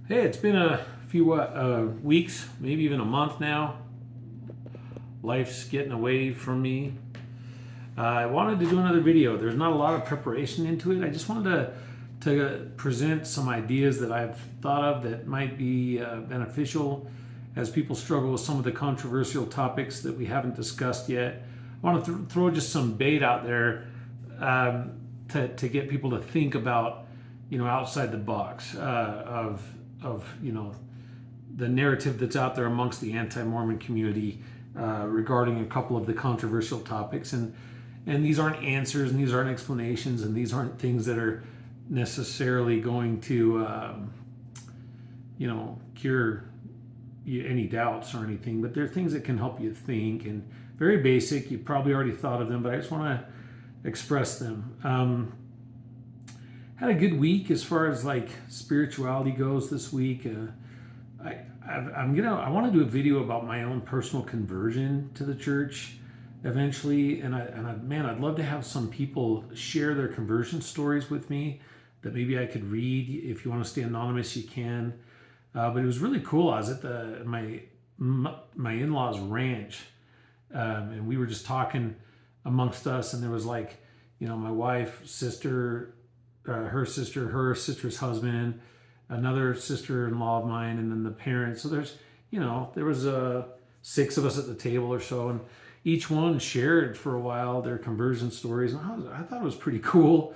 Hey, it's been a few weeks, maybe even a month now. Life's getting away from me. I wanted to do another video. There's not a lot of preparation into it. I just wanted to present some ideas that I've thought of that might be beneficial as people struggle with some of the controversial topics that we haven't discussed yet. I want to throw just some bait out there to get people to think about, outside the box of the narrative that's out there amongst the anti-Mormon community regarding a couple of the controversial topics. And these aren't answers, and these aren't explanations, and these aren't things that are necessarily going to, cure any doubts or anything. But they're things that can help you think, and very basic. You probably already thought of them, but I just want to express them. Had a good week as far as like spirituality goes this week. I want to do a video about my own personal conversion to the church eventually, and I'd love to have some people share their conversion stories with me that maybe I could read. If you want to stay anonymous, you can. But it was really cool. I was at my in-laws ranch, and we were just talking amongst us, and there was like, my wife, sister, her sister's husband, another sister-in-law of mine, and then the parents. So there was 6 of us at the table or so, and each one shared for a while their conversion stories. And I thought it was pretty cool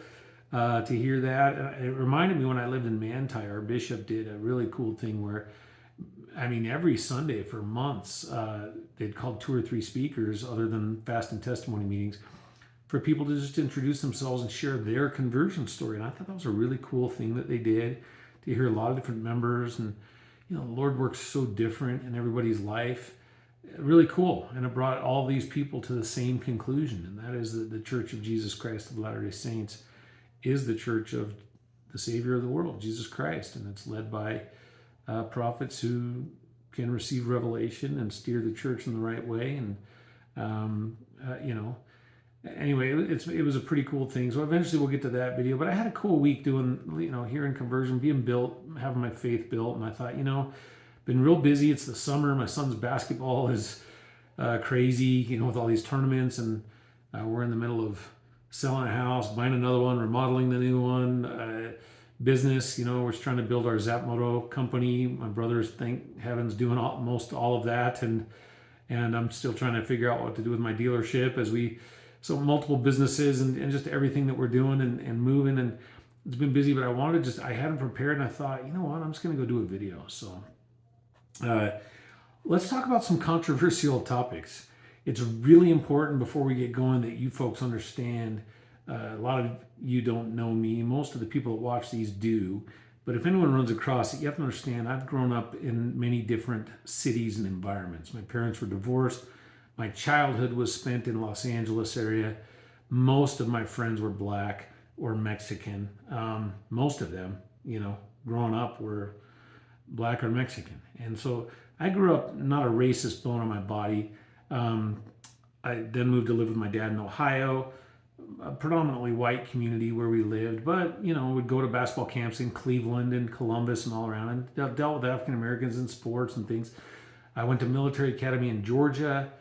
to hear that. It reminded me when I lived in Manti, our bishop did a really cool thing where, every Sunday for months, they'd called 2 or 3 speakers other than fast and testimony meetings for people to just introduce themselves and share their conversion story. And I thought that was a really cool thing that they did, to hear a lot of different members. And the Lord works so different in everybody's life. Really cool. And it brought all these people to the same conclusion, and that is that the Church of Jesus Christ of Latter-day Saints is the church of the Savior of the world, Jesus Christ, and it's led by prophets who can receive revelation and steer the church in the right way. And anyway, it was a pretty cool thing. So eventually we'll get to that video. But I had a cool week doing, hearing conversion, being built, having my faith built. And I thought, been real busy. It's the summer. My son's basketball is crazy, with all these tournaments. And we're in the middle of selling a house, buying another one, remodeling the new one. Business, we're just trying to build our Zapmoto company. My brother's, thank heavens, doing most all of that. And I'm still trying to figure out what to do with my dealership so multiple businesses and just everything that we're doing and moving, and it's been busy. But I hadn't prepared, and I thought, I'm just going to go do a video. So let's talk about some controversial topics. It's really important before we get going that you folks understand. A lot of you don't know me. Most of the people that watch these do. But if anyone runs across it, you have to understand I've grown up in many different cities and environments. My parents were divorced. My childhood was spent in Los Angeles area. Most of my friends were black or Mexican. Most of them, growing up were black or Mexican. And so I grew up not a racist bone in my body. I then moved to live with my dad in Ohio, a predominantly white community where we lived, but we'd go to basketball camps in Cleveland and Columbus and all around, and dealt with African Americans in sports and things. I went to military academy in Georgia,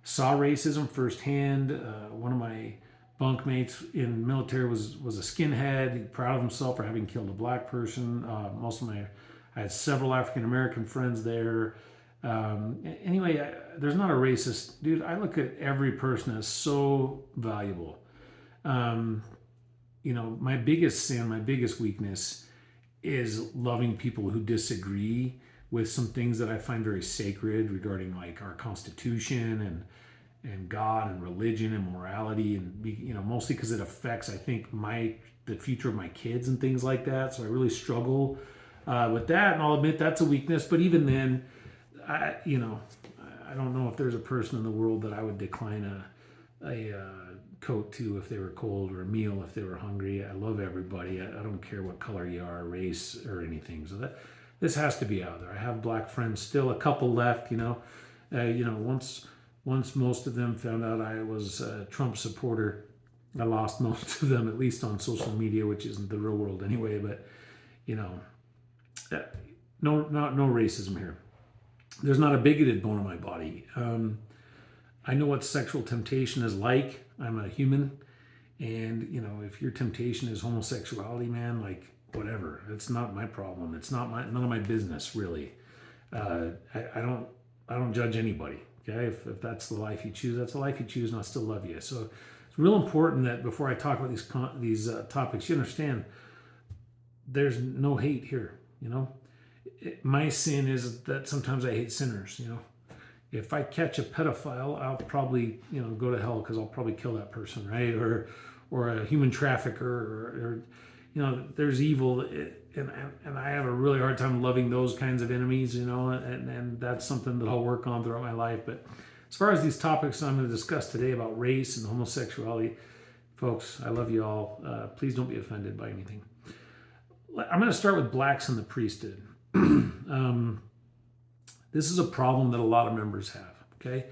saw racism firsthand. One of my bunkmates in military was a skinhead, proud of himself for having killed a black person. I had several African American friends there. Anyway, there's not a racist dude. I look at every person as so valuable. My biggest sin, my biggest weakness is loving people who disagree with some things that I find very sacred regarding like our Constitution and God and religion and morality, and mostly because it affects, I think, the future of my kids and things like that. So I really struggle with that, and I'll admit that's a weakness. But even then, I don't know if there's a person in the world that I would decline a coat to if they were cold, or a meal if they were hungry. I love everybody. I don't care what color you are, race, or anything. So this has to be out there. I have black friends still, a couple left. Once most of them found out I was a Trump supporter, I lost most of them, at least on social media, which isn't the real world anyway. But no racism here. There's not a bigoted bone in my body. I know what sexual temptation is like. I'm a human, and if your temptation is homosexuality, man, like whatever, it's not my problem. It's none of my business, really. I don't judge anybody. Okay, if that's the life you choose, that's the life you choose, and I still love you. So it's real important that before I talk about these topics, you understand there's no hate here. My sin is that sometimes I hate sinners. If I catch a pedophile, I'll probably go to hell because I'll probably kill that person, right? Or a human trafficker, or there's evil, and I have a really hard time loving those kinds of enemies, and that's something that I'll work on throughout my life. But as far as these topics I'm going to discuss today about race and homosexuality, folks, I love you all. Please don't be offended by anything. I'm going to start with blacks in the priesthood. This is a problem that a lot of members have, okay?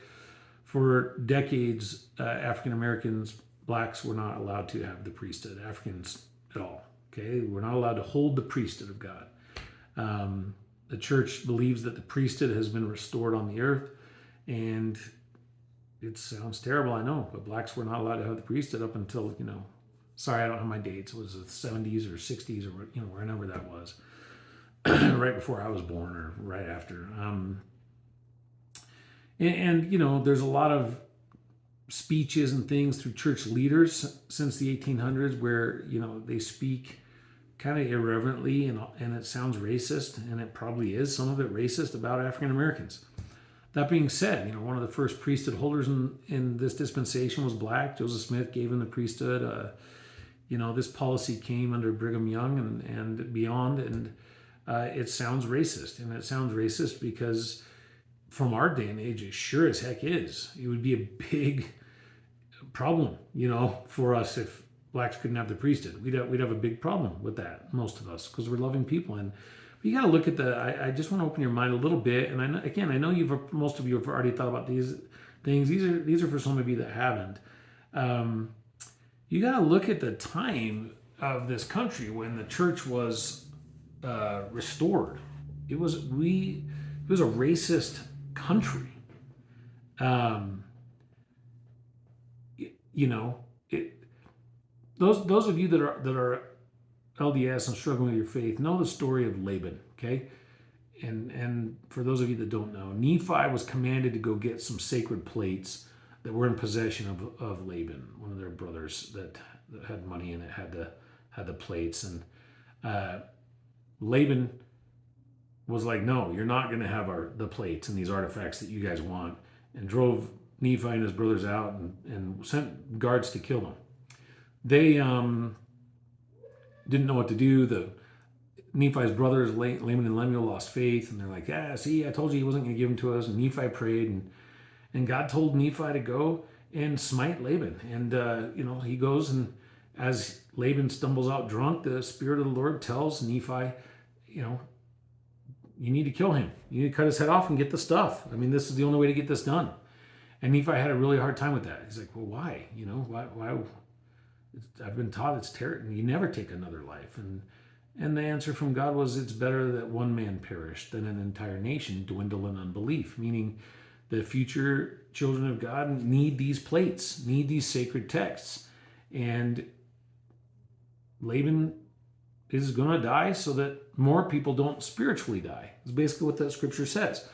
For decades, African Americans, blacks were not allowed to have the priesthood, Africans at all, okay? We're not allowed to hold the priesthood of God. The church believes that the priesthood has been restored on the earth, and it sounds terrible, I know, but blacks were not allowed to have the priesthood up until, sorry, I don't have my dates. Was it the 70s or 60s or, wherever that was. Right before I was born or right after. There's a lot of speeches and things through church leaders since the 1800s where, they speak kind of irreverently and it sounds racist, and it probably is some of it racist about African Americans. That being said, one of the first priesthood holders in this dispensation was black. Joseph Smith gave him the priesthood. This policy came under Brigham Young and beyond, and it sounds racist. And it sounds racist because from our day and age, it sure as heck is. It would be a big problem, for us if blacks couldn't have the priesthood. We'd have a big problem with that, most of us, because we're loving people. And you got to look at I just want to open your mind a little bit. And I know most of you have already thought about these things. These are for some of you that haven't. You got to look at the time of this country when the church was restored. It was a racist country. Those of you that are LDS and struggling with your faith know the story of Laban, okay? And for those of you that don't know, Nephi was commanded to go get some sacred plates that were in possession of Laban, one of their brothers that had money and it had the plates. And Laban was like, no, you're not going to have the plates and these artifacts that you guys want, and drove Nephi and his brothers out and sent guards to kill them. They didn't know what to do. Nephi's brothers, Laman and Lemuel, lost faith, and they're like, see, I told you he wasn't going to give them to us. And Nephi prayed, and God told Nephi to go and smite Laban. And, he goes, and as Laban stumbles out drunk, the Spirit of the Lord tells Nephi, you need to kill him. You need to cut his head off and get the stuff. I mean, this is the only way to get this done. And Nephi had a really hard time with that. He's like, well, why? Why? I've been taught it's terrible. You never take another life. And the answer from God was, it's better that one man perish than an entire nation dwindle in unbelief, meaning the future children of God need these plates, need these sacred texts. And Laban is going to die so that more people don't spiritually die. It's basically what that scripture says.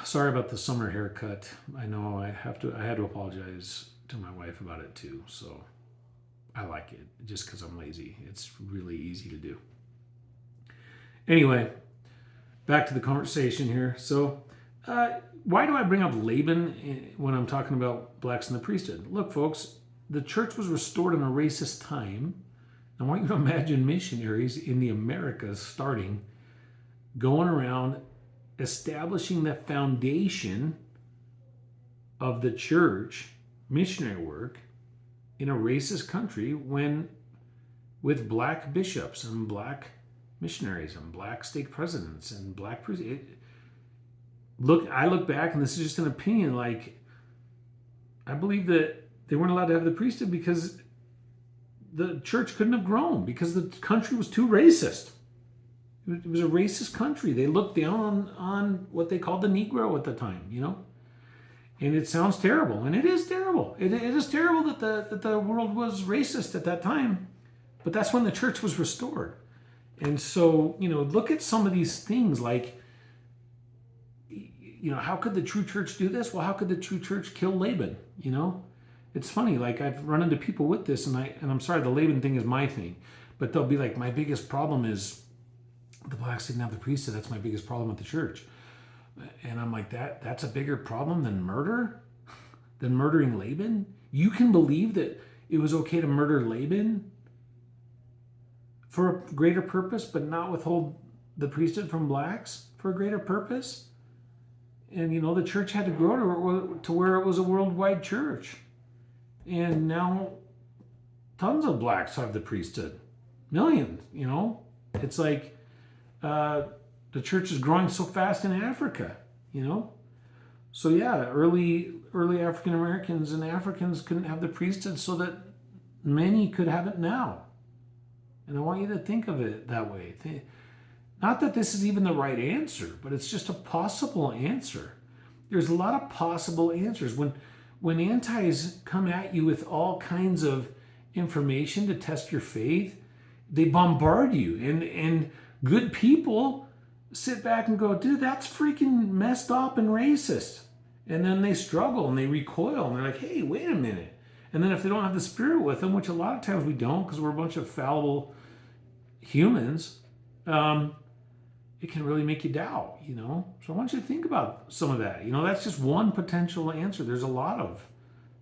Sorry about the summer haircut. I know I had to apologize to my wife about it too. So I like it just because I'm lazy. It's really easy to do. Anyway, back to the conversation here. So why do I bring up Laban when I'm talking about blacks in the priesthood? Look, folks, the church was restored in a racist time. I want you to imagine missionaries in the Americas starting, going around, establishing the foundation of the church missionary work in a racist country with black bishops and black missionaries and black stake presidents and black priests. I look back, and this is just an opinion, like I believe that they weren't allowed to have the priesthood because the church couldn't have grown because the country was too racist. It was a racist country. They looked down on what they called the Negro at the time, And it sounds terrible, and it is terrible. It is terrible that the world was racist at that time, but that's when the church was restored. And so, look at some of these things like, how could the true church do this? Well, how could the true church kill Laban? It's funny. Like I've run into people with this, and I'm sorry, the Laban thing is my thing, but they'll be like, my biggest problem is the blacks didn't have the priesthood. That's my biggest problem with the church. And I'm like, that's a bigger problem than murder, than murdering Laban? You can believe that it was okay to murder Laban for a greater purpose, but not withhold the priesthood from blacks for a greater purpose? And, the church had to grow to where it was a worldwide church. And now tons of blacks have the priesthood. Millions, It's like the church is growing so fast in Africa, So yeah, early African Americans and Africans couldn't have the priesthood so that many could have it now. And I want you to think of it that way. Not that this is even the right answer, but it's just a possible answer. There's a lot of possible answers. When antis come at you with all kinds of information to test your faith, they bombard you. And good people sit back and go, dude, that's freaking messed up and racist. And then they struggle and they recoil and they're like, hey, wait a minute. And then if they don't have the Spirit with them, which a lot of times we don't because we're a bunch of fallible humans, it can really make you doubt, So I want you to think about some of that. That's just one potential answer. There's a lot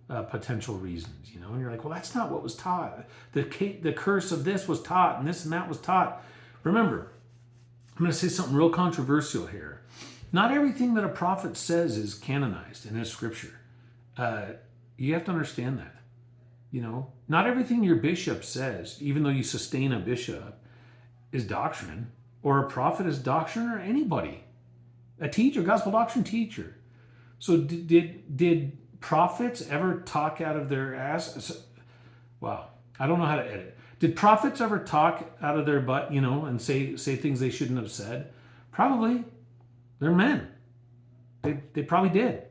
of potential reasons, And you're like, well, that's not what was taught. The curse of this was taught and this and that was taught. Remember, I'm going to say something real controversial here. Not everything that a prophet says is canonized in his scripture. You have to understand that. Not everything your bishop says, even though you sustain a bishop, is doctrine, or a prophet is doctrine, or anybody. A teacher, gospel doctrine teacher. So did prophets ever talk out of their ass? Wow, I don't know how to edit. Did prophets ever talk out of their butt, and say things they shouldn't have said? Probably. They're men. They probably did.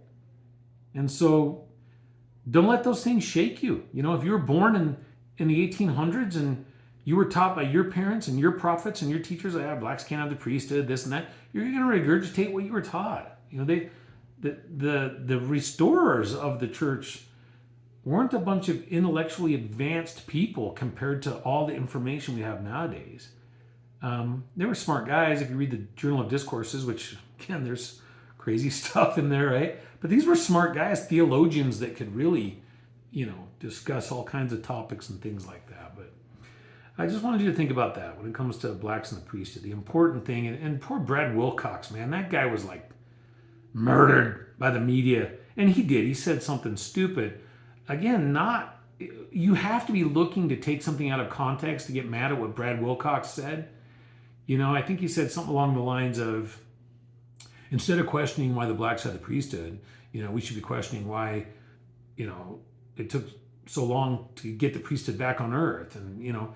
And so don't let those things shake you. If you were born in the 1800s and you were taught by your parents and your prophets and your teachers that blacks can't have the priesthood, this and that, you're going to regurgitate what you were taught. The restorers of the church weren't a bunch of intellectually advanced people compared to all the information we have nowadays. They were smart guys. If you read the Journal of Discourses, which again, there's crazy stuff in there, right? But these were smart guys, theologians that could really, discuss all kinds of topics and things like that. But I just wanted you to think about that when it comes to blacks and the priesthood. The important thing, and poor Brad Wilcox, man, that guy was like murdered by the media. And he said something stupid. Again, you have to be looking to take something out of context to get mad at what Brad Wilcox said. I think he said something along the lines of, instead of questioning why the blacks had the priesthood, we should be questioning why, it took so long to get the priesthood back on earth. And,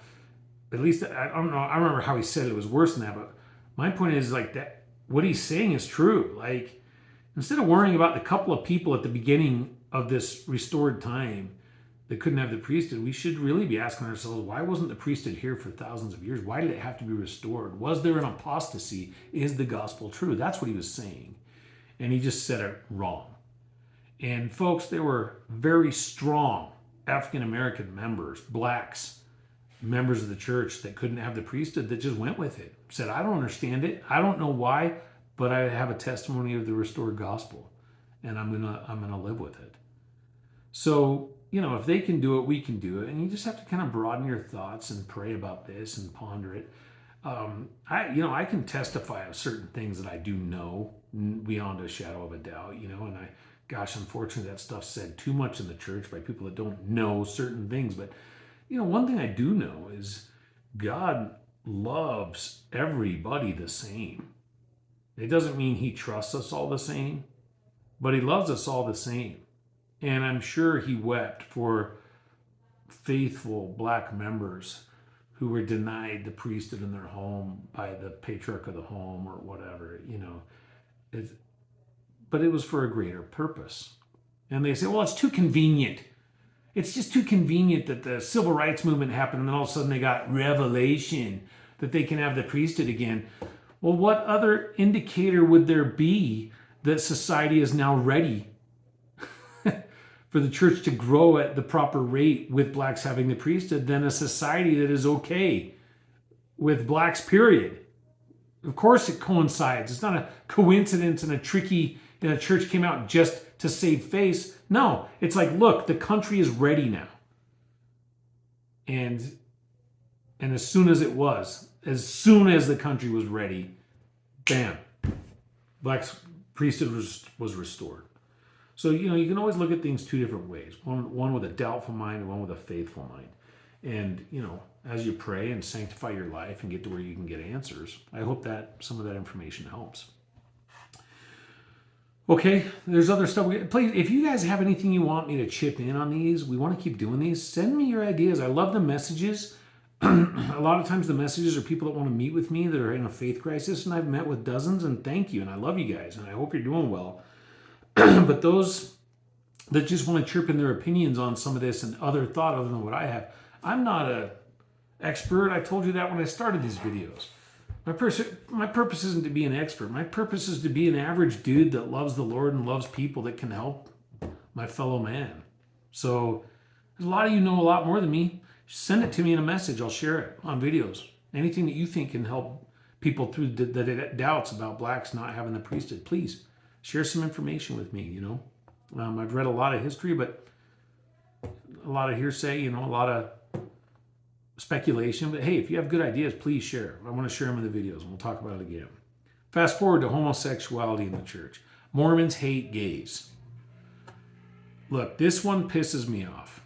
at least, I don't know, I remember how he said it was worse than that, but my point is like that, what he's saying is true. Like, instead of worrying about the couple of people at the beginning of this restored time that couldn't have the priesthood, we should really be asking ourselves, why wasn't the priesthood here for thousands of years? Why did it have to be restored? Was there an apostasy? Is the gospel true? That's what he was saying. And he just said it wrong. And folks, there were very strong African-American members, blacks, members of the church that couldn't have the priesthood that just went with it. Said, I don't understand it. I don't know why, but I have a testimony of the restored gospel and I'm gonna live with it. So, if they can do it, we can do it. And you just have to kind of broaden your thoughts and pray about this and ponder it. I can testify of certain things that I do know beyond a shadow of a doubt, and unfortunately that stuff's said too much in the church by people that don't know certain things. But, one thing I do know is God loves everybody the same. It doesn't mean he trusts us all the same, but he loves us all the same. And I'm sure he wept for faithful black members who were denied the priesthood in their home by the patriarch of the home or whatever, but it was for a greater purpose. And they say, well, it's too convenient. It's just too convenient that the civil rights movement happened and then all of a sudden they got revelation that they can have the priesthood again. Well, what other indicator would there be that society is now ready for the church to grow at the proper rate with blacks having the priesthood than a society that is okay with blacks, period? Of course it coincides. It's not a coincidence and a church came out just to save face. No, it's like, look, the country is ready now. And as soon as the country was ready, bam, blacks priesthood was restored. So, you can always look at things two different ways. One with a doubtful mind and one with a faithful mind. And, as you pray and sanctify your life and get to where you can get answers, I hope that some of that information helps. Okay, there's other stuff. Please, if you guys have anything you want me to chip in on these, we want to keep doing these, send me your ideas. I love the messages. A lot of times the messages are people that want to meet with me that are in a faith crisis, and I've met with dozens, and thank you, and I love you guys, and I hope you're doing well. But those that just want to chirp in their opinions on some of this and other thought other than what I have, I'm not an expert. I told you that when I started these videos. My purpose isn't to be an expert. My purpose is to be an average dude that loves the Lord and loves people that can help my fellow man. So a lot of you know a lot more than me. Send it to me in a message. I'll share it on videos. Anything that you think can help people through the doubts about blacks not having the priesthood, please share some information with me. I've read a lot of history, but a lot of hearsay, a lot of speculation. But hey, if you have good ideas, please share. I want to share them in the videos, and we'll talk about it again. Fast forward to homosexuality in the church. Mormons hate gays. Look, this one pisses me off.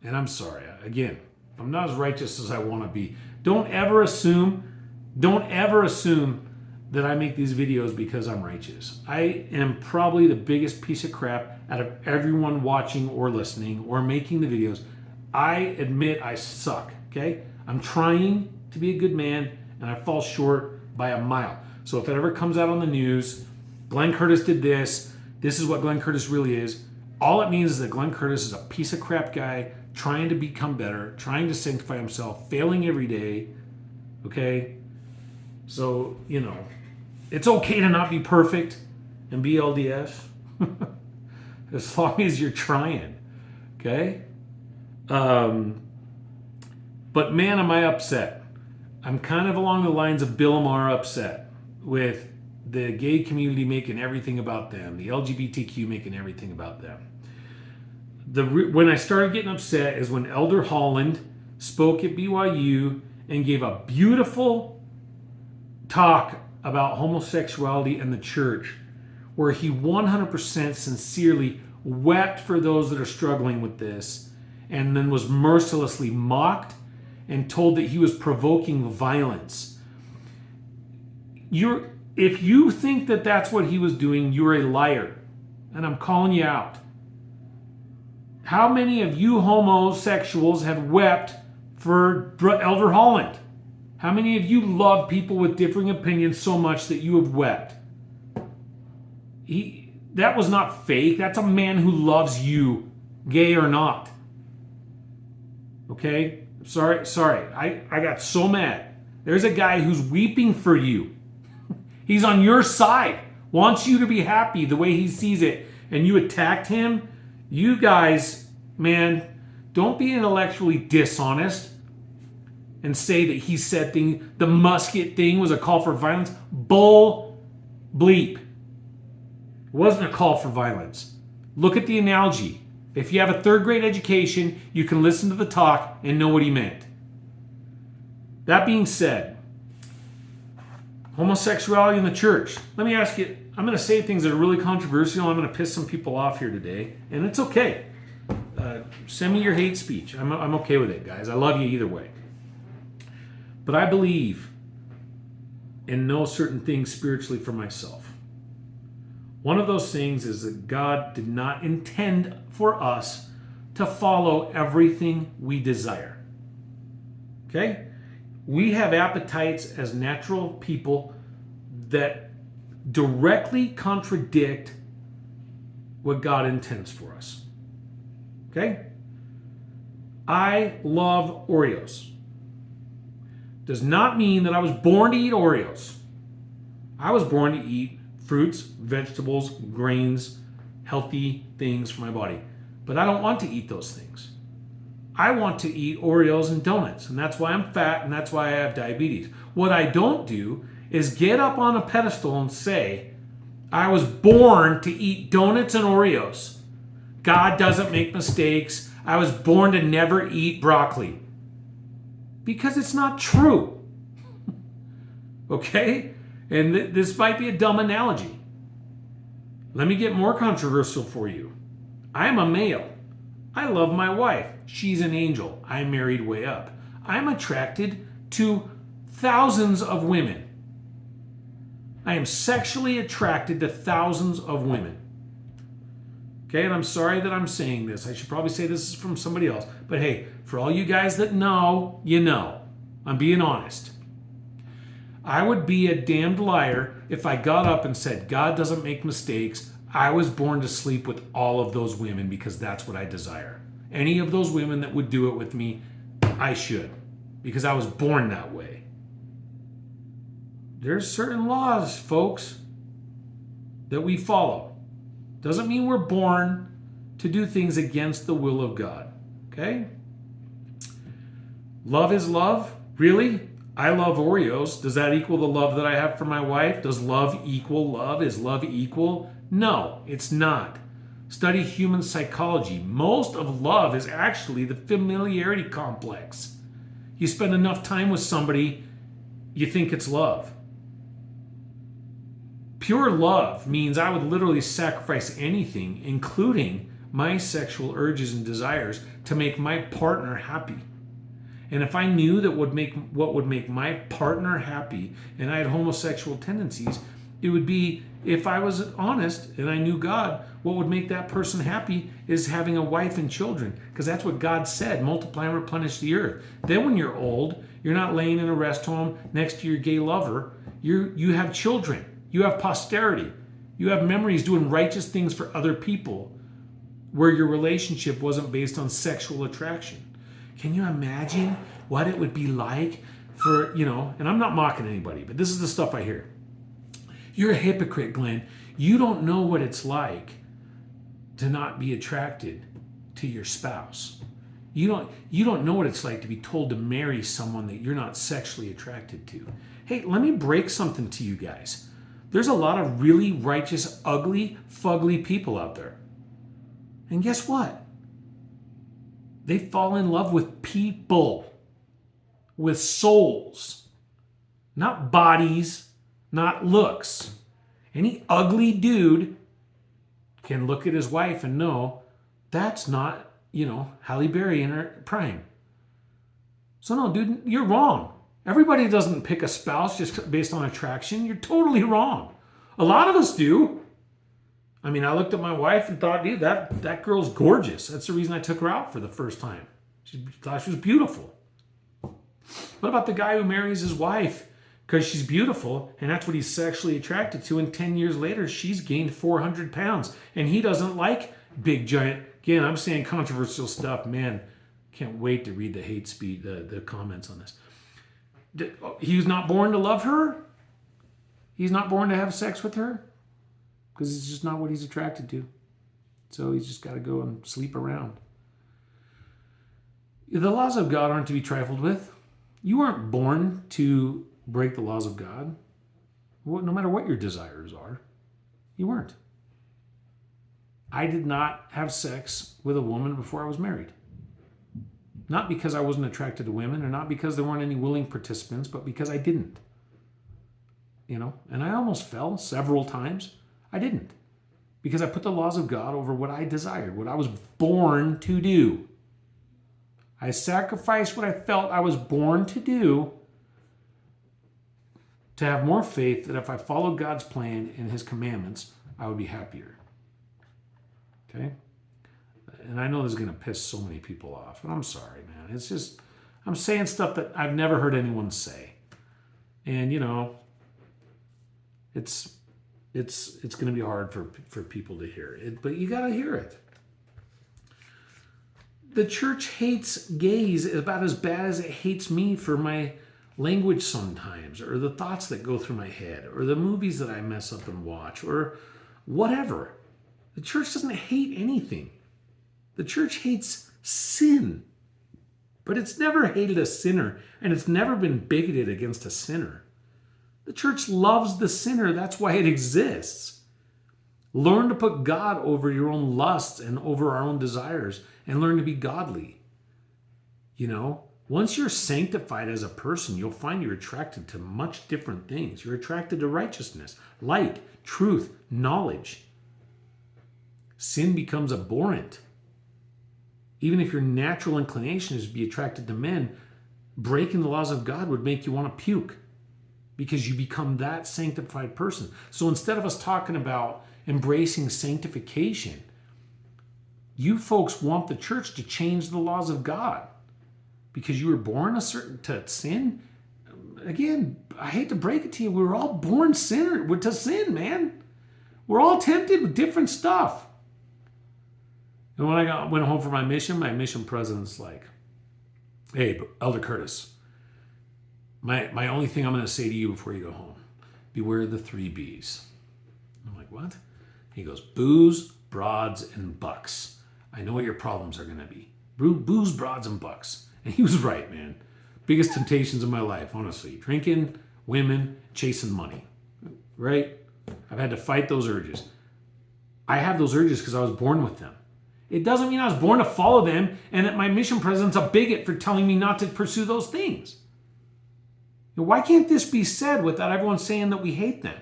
And I'm sorry. Again, I'm not as righteous as I want to be. Don't ever assume that I make these videos because I'm righteous. I am probably the biggest piece of crap out of everyone watching or listening or making the videos. I admit I suck, okay? I'm trying to be a good man, and I fall short by a mile. So if it ever comes out on the news, Glenn Curtis did this is what Glenn Curtis really is, all it means is that Glenn Curtis is a piece of crap guy trying to become better, trying to sanctify himself, failing every day, okay? So, it's okay to not be perfect and be LDS as long as you're trying, okay? But man, am I upset. I'm kind of along the lines of Bill Maher upset with the gay community making everything about them, the LGBTQ making everything about them. When I started getting upset is when Elder Holland spoke at BYU and gave a beautiful talk about homosexuality and the church, where he 100% sincerely wept for those that are struggling with this, and then was mercilessly mocked and told that he was provoking violence. If you think that that's what he was doing, you're a liar, and I'm calling you out. How many of you homosexuals have wept for Elder Holland? How many of you love people with differing opinions so much that you have wept? That was not fake. That's a man who loves you, gay or not. Okay? Sorry. I got so mad. There's a guy who's weeping for you. He's on your side. Wants you to be happy the way he sees it. And you attacked him? You guys, man, don't be intellectually dishonest and say that he said the musket thing was a call for violence. Bull bleep. It wasn't a call for violence. Look at the analogy. If you have a third grade education, you can listen to the talk and know what he meant. That being said, homosexuality in the church. Let me ask you, I'm going to say things that are really controversial. I'm going to piss some people off here today, and it's okay. Send me your hate speech. I'm okay with it, guys. I love you either way. But I believe and know certain things spiritually for myself. One of those things is that God did not intend for us to follow everything we desire. Okay? We have appetites as natural people that directly contradict what God intends for us. Okay? I love Oreos. Does not mean that I was born to eat Oreos. I was born to eat fruits, vegetables, grains, healthy things for my body. But I don't want to eat those things. I want to eat Oreos and donuts, and that's why I'm fat, and that's why I have diabetes. What I don't do is get up on a pedestal and say, I was born to eat donuts and Oreos. God doesn't make mistakes. I was born to never eat broccoli. Because it's not true. Okay? And this might be a dumb analogy. Let me get more controversial for you. I'm a male. I love my wife. She's an angel. I married way up. I'm attracted to thousands of women. I am sexually attracted to thousands of women. Okay, and I'm sorry that I'm saying this. I should probably say this is from somebody else. But hey, for all you guys that know, you know. I'm being honest. I would be a damned liar if I got up and said, God doesn't make mistakes. I was born to sleep with all of those women because that's what I desire. Any of those women that would do it with me, I should. Because I was born that way. There's certain laws, folks, that we follow. Doesn't mean we're born to do things against the will of God. Okay? Love is love? Really? I love Oreos. Does that equal the love that I have for my wife? Does love equal love? Is love equal? No, it's not. Study human psychology. Most of love is actually the familiarity complex. You spend enough time with somebody, you think it's love. Pure love means I would literally sacrifice anything, including my sexual urges and desires, to make my partner happy. And if I knew that what would make my partner happy, and I had homosexual tendencies, it would be, if I was honest and I knew God, what would make that person happy is having a wife and children. Because that's what God said, multiply and replenish the earth. Then when you're old, you're not laying in a rest home next to your gay lover. You have children. You have posterity. You have memories doing righteous things for other people where your relationship wasn't based on sexual attraction. Can you imagine what it would be like for, and I'm not mocking anybody, but this is the stuff I hear. You're a hypocrite, Glenn. You don't know what it's like to not be attracted to your spouse. You don't know what it's like to be told to marry someone that you're not sexually attracted to. Hey, let me break something to you guys. There's a lot of really righteous, ugly, fugly people out there. And guess what? They fall in love with people, with souls, not bodies, not looks. Any ugly dude can look at his wife and know that's not, Halle Berry in her prime. So no, dude, you're wrong. Everybody doesn't pick a spouse just based on attraction. You're totally wrong. A lot of us do. I mean, I looked at my wife and thought, dude, that girl's gorgeous. That's the reason I took her out for the first time. She thought she was beautiful. What about the guy who marries his wife because she's beautiful and that's what he's sexually attracted to, and 10 years later, she's gained 400 pounds and he doesn't like big, giant... Again, I'm saying controversial stuff. Man, can't wait to read the hate speech, the comments on this. He was not born to love her? He's not born to have sex with her? Because it's just not what he's attracted to. So he's just got to go and sleep around. The laws of God aren't to be trifled with. You weren't born to break the laws of God. No matter what your desires are, you weren't. I did not have sex with a woman before I was married. Not because I wasn't attracted to women, or not because there weren't any willing participants, but because I didn't. And I almost fell several times. I didn't. Because I put the laws of God over what I desired, what I was born to do. I sacrificed what I felt I was born to do to have more faith that if I followed God's plan and his commandments, I would be happier. Okay? and I know this is going to piss so many people off, and I'm sorry, man. It's just, I'm saying stuff that I've never heard anyone say. And, it's going to be hard for people to hear it, but you got to hear it. The church hates gays about as bad as it hates me for my language sometimes, or the thoughts that go through my head, or the movies that I mess up and watch, or whatever. The church doesn't hate anything. The church hates sin, but it's never hated a sinner, and it's never been bigoted against a sinner. The church loves the sinner. That's why it exists. Learn to put God over your own lusts and over our own desires, and learn to be godly. Once you're sanctified as a person, you'll find you're attracted to much different things. You're attracted to righteousness, light, truth, knowledge. Sin becomes abhorrent. Even if your natural inclination is to be attracted to men, breaking the laws of God would make you want to puke, because you become that sanctified person. So instead of us talking about embracing sanctification, you folks want the church to change the laws of God because you were born to sin. Again, I hate to break it to you, we were all born to sin, man. We're all tempted with different stuff. And when I went home for my mission president's like, "Hey, Elder Curtis, my only thing I'm going to say to you before you go home, beware the 3 B's. I'm like, "What?" He goes, "Booze, broads, and bucks. I know what your problems are going to be. Booze, broads, and bucks." And he was right, man. Biggest temptations of my life, honestly. Drinking, women, chasing money. Right? I've had to fight those urges. I have those urges because I was born with them. It doesn't mean I was born to follow them and that my mission president's a bigot for telling me not to pursue those things. Why can't this be said without everyone saying that we hate them?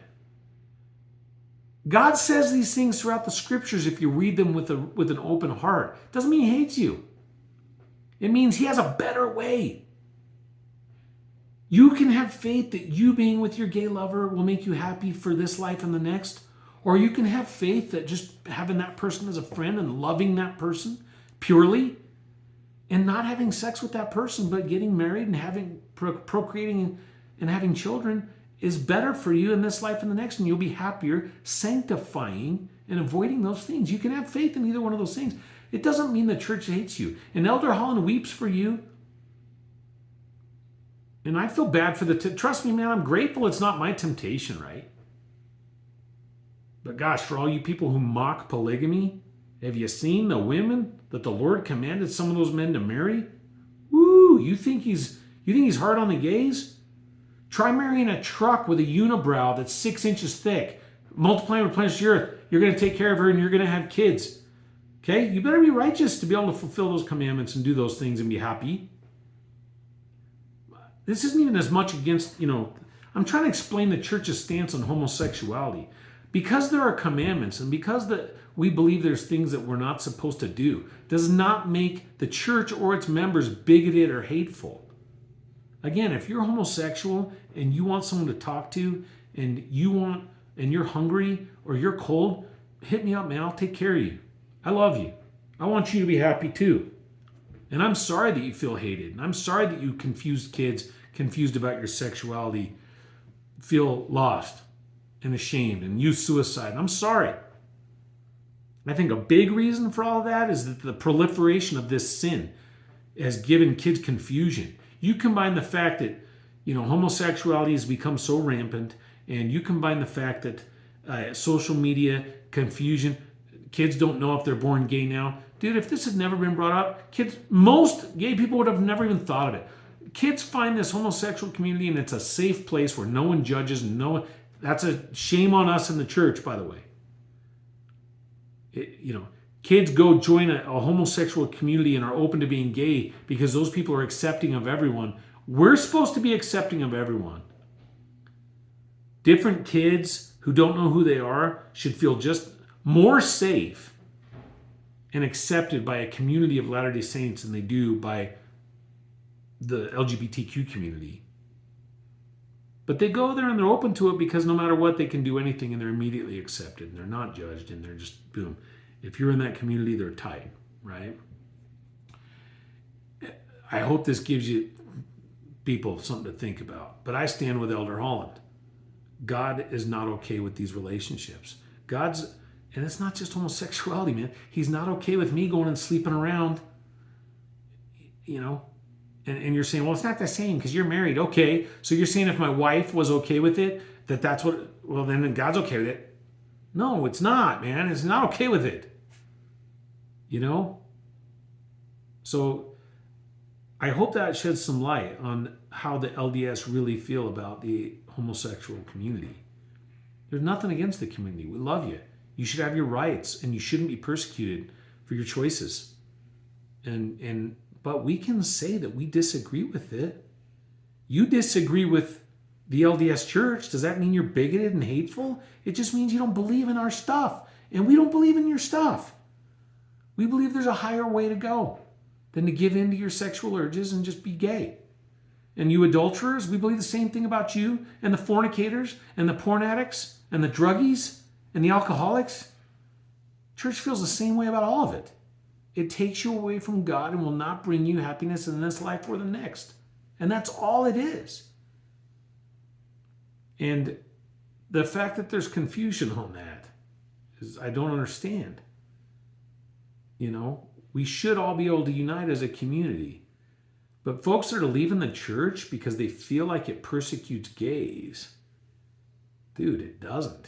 God says these things throughout the scriptures if you read them with an open heart. Doesn't mean he hates you. It means he has a better way. You can have faith that you being with your gay lover will make you happy for this life and the next. Or you can have faith that just having that person as a friend and loving that person purely and not having sex with that person, but getting married and having procreating and having children is better for you in this life and the next, and you'll be happier sanctifying and avoiding those things. You can have faith in either one of those things. It doesn't mean the church hates you. And Elder Holland weeps for you. And I feel bad for trust me, man, I'm grateful it's not my temptation, right? But gosh, for all you people who mock polygamy, have you seen the women that the Lord commanded some of those men to marry? Woo, you think he's hard on the gays? Try marrying a truck with a unibrow that's 6 inches thick. Multiply and replenish the earth. You're going to take care of her and you're going to have kids. Okay? You better be righteous to be able to fulfill those commandments and do those things and be happy. This isn't even as much against, I'm trying to explain the church's stance on homosexuality. Because there are commandments and because we believe there's things that we're not supposed to do does not make the church or its members bigoted or hateful. Again, if you're homosexual and you want someone to talk to and you're hungry or you're cold, hit me up, man. I'll take care of you. I love you. I want you to be happy too. And I'm sorry that you feel hated. And I'm sorry that you confused kids, confused about your sexuality, feel lost and ashamed and use suicide. I'm sorry. I think a big reason for all of that is that the proliferation of this sin has given kids confusion. You combine the fact that, homosexuality has become so rampant, and you combine the fact that social media, confusion, kids don't know if they're born gay now. Dude, if this had never been brought up, most gay people would have never even thought of it. Kids find this homosexual community and it's a safe place where no one judges, that's a shame on us in the church, by the way. Kids go join a homosexual community and are open to being gay because those people are accepting of everyone. We're supposed to be accepting of everyone. Different kids who don't know who they are should feel just more safe and accepted by a community of Latter-day Saints than they do by the LGBTQ community. But they go there and they're open to it because no matter what, they can do anything and they're immediately accepted and they're not judged and they're just, boom. If you're in that community, they're tight. right? I hope this gives you people something to think about. But I stand with Elder Holland. God is not okay with these relationships. And it's not just homosexuality, man. He's not okay with me going and sleeping around, you know. And you're saying, well, it's not the same because you're married. Okay, so you're saying if my wife was okay with it, that's what, well, then God's okay with it. No, it's not, man. It's not okay with it. You know? So I hope that sheds some light on how the LDS really feel about the homosexual community. There's nothing against the community. We love you. You should have your rights and you shouldn't be persecuted for your choices. But we can say that we disagree with it. You disagree with the LDS church. Does that mean you're bigoted and hateful? It just means you don't believe in our stuff. And we don't believe in your stuff. We believe there's a higher way to go than to give in to your sexual urges and just be gay. And you adulterers, we believe the same thing about you and the fornicators and the porn addicts and the druggies and the alcoholics. Church feels the same way about all of it. It takes you away from God and will not bring you happiness in this life or the next. And that's all it is. And the fact that there's confusion on that is, I don't understand. You know, we should all be able to unite as a community. But folks that are leaving the church because they feel like it persecutes gays, dude, it doesn't.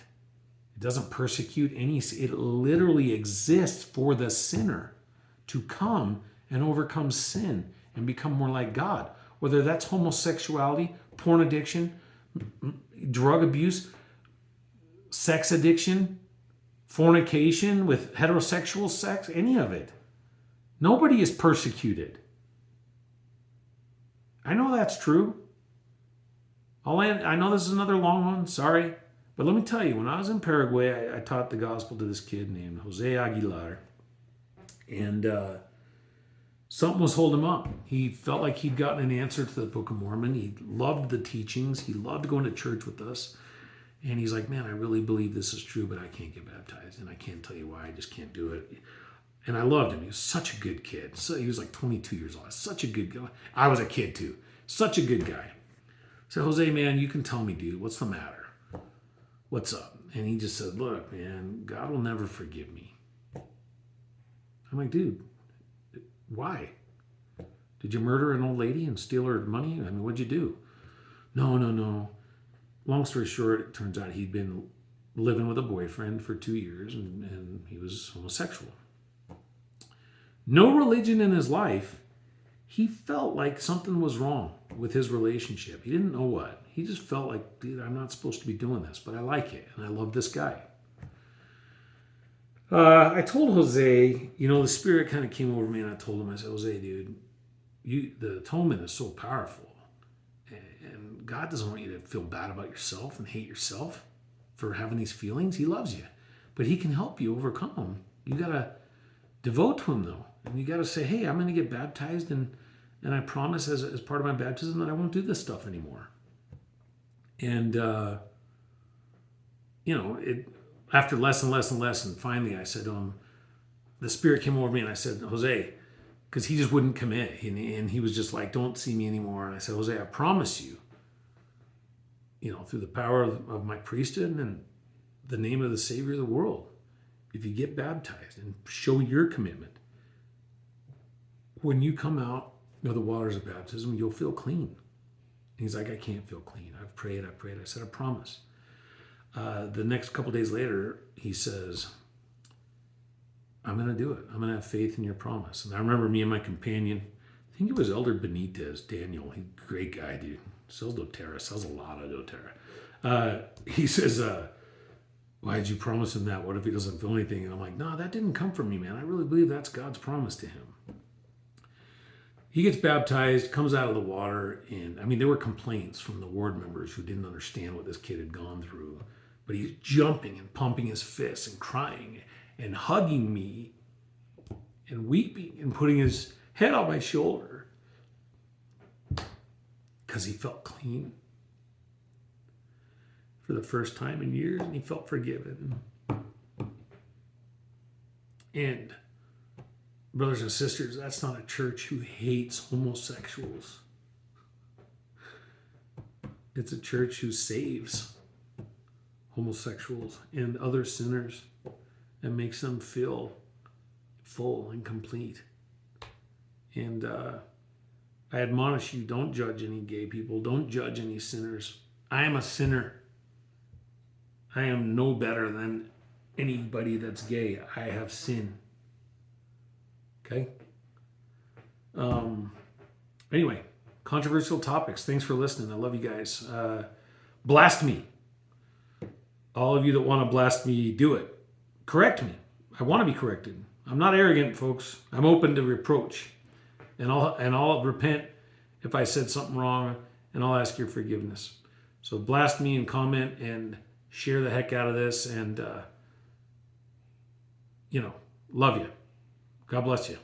It doesn't persecute any. It literally exists for the sinner to come and overcome sin and become more like God. Whether that's homosexuality, porn addiction, drug abuse, sex addiction, fornication with heterosexual sex, any of it. Nobody is persecuted. I know that's true. I know this is another long one, sorry. But let me tell you, when I was in Paraguay, I taught the gospel to this kid named Jose Aguilar. And something was holding him up. He felt like he'd gotten an answer to the Book of Mormon. He loved the teachings. He loved going to church with us. And he's like, man, I really believe this is true, but I can't get baptized. And I can't tell you why. I just can't do it. And I loved him. He was such a good kid. So he was like 22 years old. Such a good guy. I was a kid too. Such a good guy. So Jose, man, you can tell me, dude, what's the matter? What's up? And he just said, look, man, God will never forgive me. I'm like, dude, why? Did you murder an old lady and steal her money? I mean, what'd you do? No. Long story short, it turns out he'd been living with a boyfriend for 2 years and he was homosexual. No religion in his life. He felt like something was wrong with his relationship. He didn't know what. He just felt like, dude, I'm not supposed to be doing this, but I like it and I love this guy. I told Jose, the Spirit kind of came over me and I told him, I said, Jose, dude, the atonement is so powerful. And God doesn't want you to feel bad about yourself and hate yourself for having these feelings. He loves you, but he can help you overcome them. You got to devote to him though. And you got to say, hey, I'm going to get baptized and I promise as part of my baptism that I won't do this stuff anymore. And, after less and less and less, and finally I said to him, the Spirit came over me and I said, Jose, because he just wouldn't commit. And he was just like, don't see me anymore. And I said, Jose, I promise you, through the power of my priesthood and the name of the Savior of the world, if you get baptized and show your commitment, when you come out of the waters of baptism, you'll feel clean. And he's like, I can't feel clean. I've prayed. I said, I promise. The next couple days later, he says, I'm going to do it. I'm going to have faith in your promise. And I remember me and my companion, I think it was Elder Benitez, Daniel. He's a great guy, dude. Sells doTERRA, sells a lot of doTERRA. He says, why did you promise him that? What if he doesn't feel anything? And I'm like, no, that didn't come from me, man. I really believe that's God's promise to him. He gets baptized, comes out of the water, and there were complaints from the ward members who didn't understand what this kid had gone through. But he's jumping and pumping his fists and crying and hugging me and weeping and putting his head on my shoulder because he felt clean for the first time in years and he felt forgiven. And brothers and sisters, that's not a church who hates homosexuals. It's a church who saves homosexuals and other sinners and makes them feel full and complete. And I admonish you, don't judge any gay people. Don't judge any sinners. I am a sinner. I am no better than anybody that's gay. I have sin. Okay? Anyway, controversial topics. Thanks for listening. I love you guys. Blast me. All of you that want to blast me, do it. Correct me. I want to be corrected. I'm not arrogant, folks. I'm open to reproach. And I'll repent if I said something wrong, and I'll ask your forgiveness. So blast me and comment and share the heck out of this, and love you. God bless you.